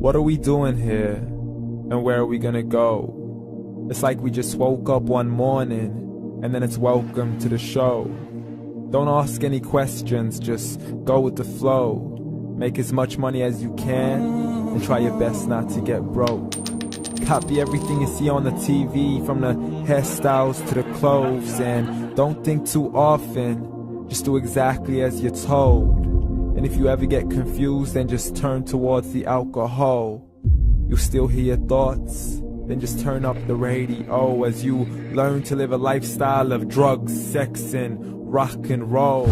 What are we doing here? And where are we gonna go? It's like we just woke up one morning and then it's welcome to the show. Don't ask any questions, just go with the flow. Make as much money as you can and try your best not to get broke. Copy everything you see on the TV, from the hairstyles to the clothes, and don't think too often, just do exactly as you're told. And if you ever get confused, then just turn towards the alcohol. You'll still hear your thoughts, then just turn up the radio as you learn to live a lifestyle of drugs, sex, and rock and roll.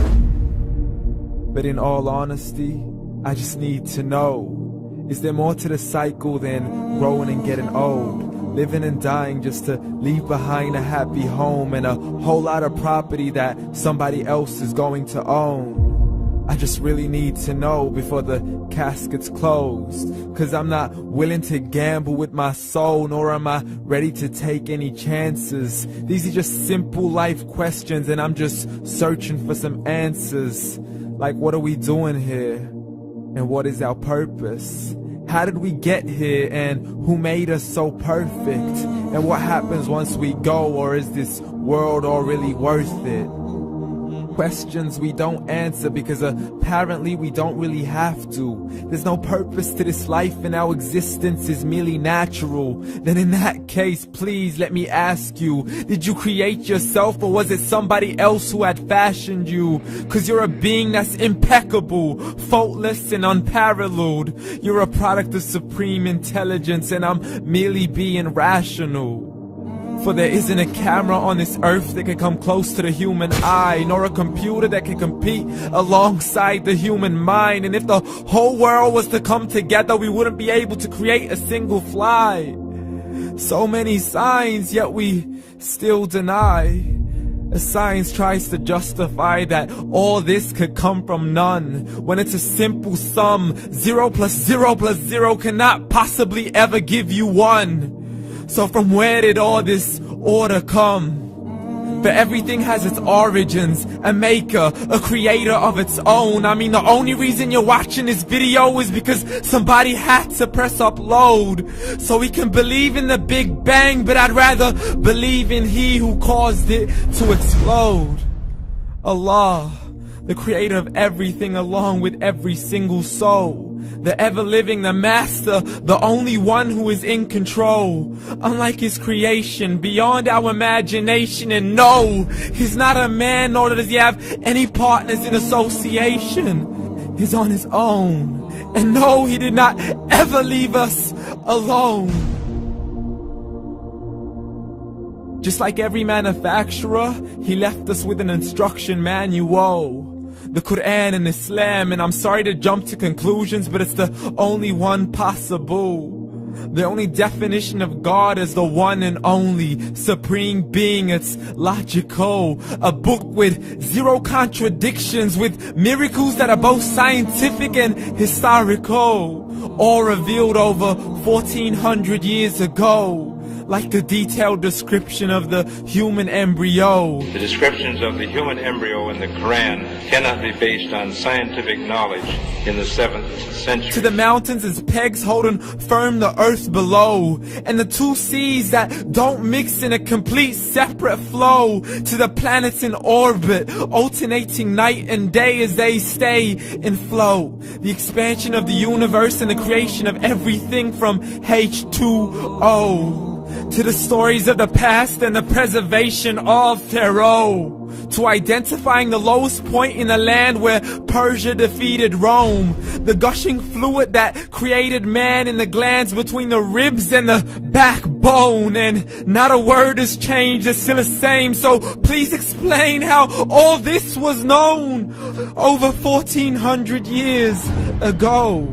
But in all honesty, I just need to know, is there more to the cycle than growing and getting old? Living and dying just to leave behind a happy home and a whole lot of property that somebody else is going to own. I just really need to know before the casket's closed, 'cause I'm not willing to gamble with my soul, nor am I ready to take any chances. These are just simple life questions and I'm just searching for some answers. Like, what are we doing here? And what is our purpose? How did we get here, and who made us so perfect? And what happens once we go, or is this world all really worth it? Questions we don't answer because apparently we don't really have to. There's no purpose to this life and our existence is merely natural. Then in that case, please let me ask you, did you create yourself, or was it somebody else who had fashioned you? 'Cause you're a being that's impeccable, faultless and unparalleled. You're a product of supreme intelligence and I'm merely being rational. For there isn't a camera on this earth that can come close to the human eye, nor a computer that can compete alongside the human mind. And if the whole world was to come together, we wouldn't be able to create a single fly. So many signs, yet we still deny. As science tries to justify that all this could come from none, when it's a simple sum. 0 plus 0 plus 0 cannot possibly ever give you 1. So from where did all this order come? But everything has its origins, a maker, a creator of its own. I mean, the only reason you're watching this video is because somebody had to press upload. So we can believe in the Big Bang, but I'd rather believe in He who caused it to explode. Allah, the creator of everything along with every single soul. The ever-living, the master, the only one who is in control. Unlike his creation, beyond our imagination. And no, he's not a man, nor does he have any partners in association. He's on his own. And no, he did not ever leave us alone. Just like every manufacturer, he left us with an instruction manual. The Quran and Islam, and I'm sorry to jump to conclusions, but it's the only one possible. The only definition of God is the one and only supreme being. It's logical, a book with 0 contradictions, with miracles that are both scientific and historical, all revealed over 1400 years ago. Like the detailed description of the human embryo. The descriptions of the human embryo in the Quran cannot be based on scientific knowledge in the 7th century. To the mountains as pegs holding firm the earth below, and the 2 seas that don't mix in a complete separate flow. To the planets in orbit, alternating night and day as they stay in flow. The expansion of the universe and the creation of everything from H2O. To the stories of the past and the preservation of Pharaoh. To identifying the lowest point in the land where Persia defeated Rome. The gushing fluid that created man in the glands between the ribs and the backbone. And not a word has changed, it's still the same. So please explain how all this was known over 1400 years ago.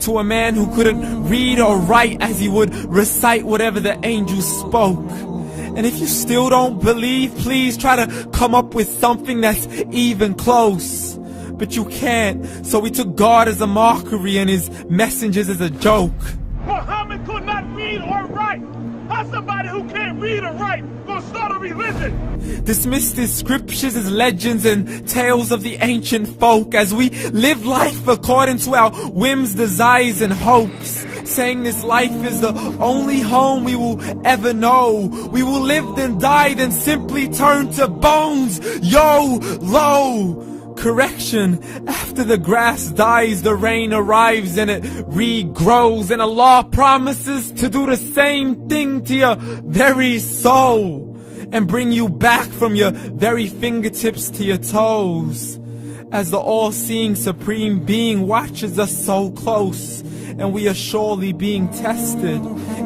To a man who couldn't read or write, as he would recite whatever the angels spoke. And if you still don't believe, please try to come up with something that's even close. But you can't, so we took God as a mockery and his messengers as a joke. Muhammad could not read or write. How somebody who can't read or write gonna start a religion? Dismissed his scriptures as legends and tales of the ancient folk, as we live life according to our whims, desires, and hopes. saying this life is the only home we will ever know. We will live then die, then simply turn to bones. YOLO! Correction, after the grass dies, the rain arrives and it regrows, and Allah promises to do the same thing to your very soul and bring you back from your very fingertips to your toes, as the all-seeing supreme being watches us so close, and we are surely being tested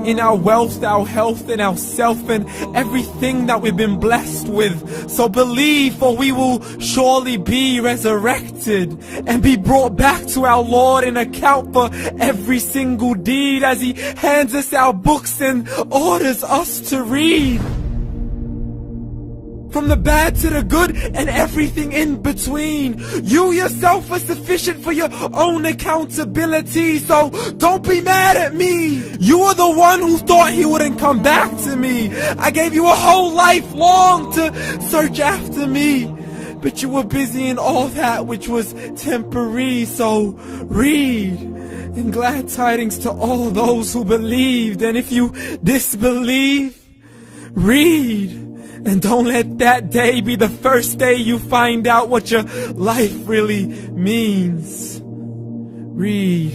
in our wealth, our health, and our self, and everything that we've been blessed with. So believe, for we will surely be resurrected and be brought back to our Lord and account for every single deed, as He hands us our books and orders us to read. From the bad to the good and everything in between. You yourself are sufficient for your own accountability, so don't be mad at me. You are the one who thought He wouldn't come back to me. I gave you a whole life long to search after me, but you were busy in all that which was temporary. So read, and glad tidings to all those who believed. And if you disbelieve, read. And don't let that day be the first day you find out what your life really means. Read.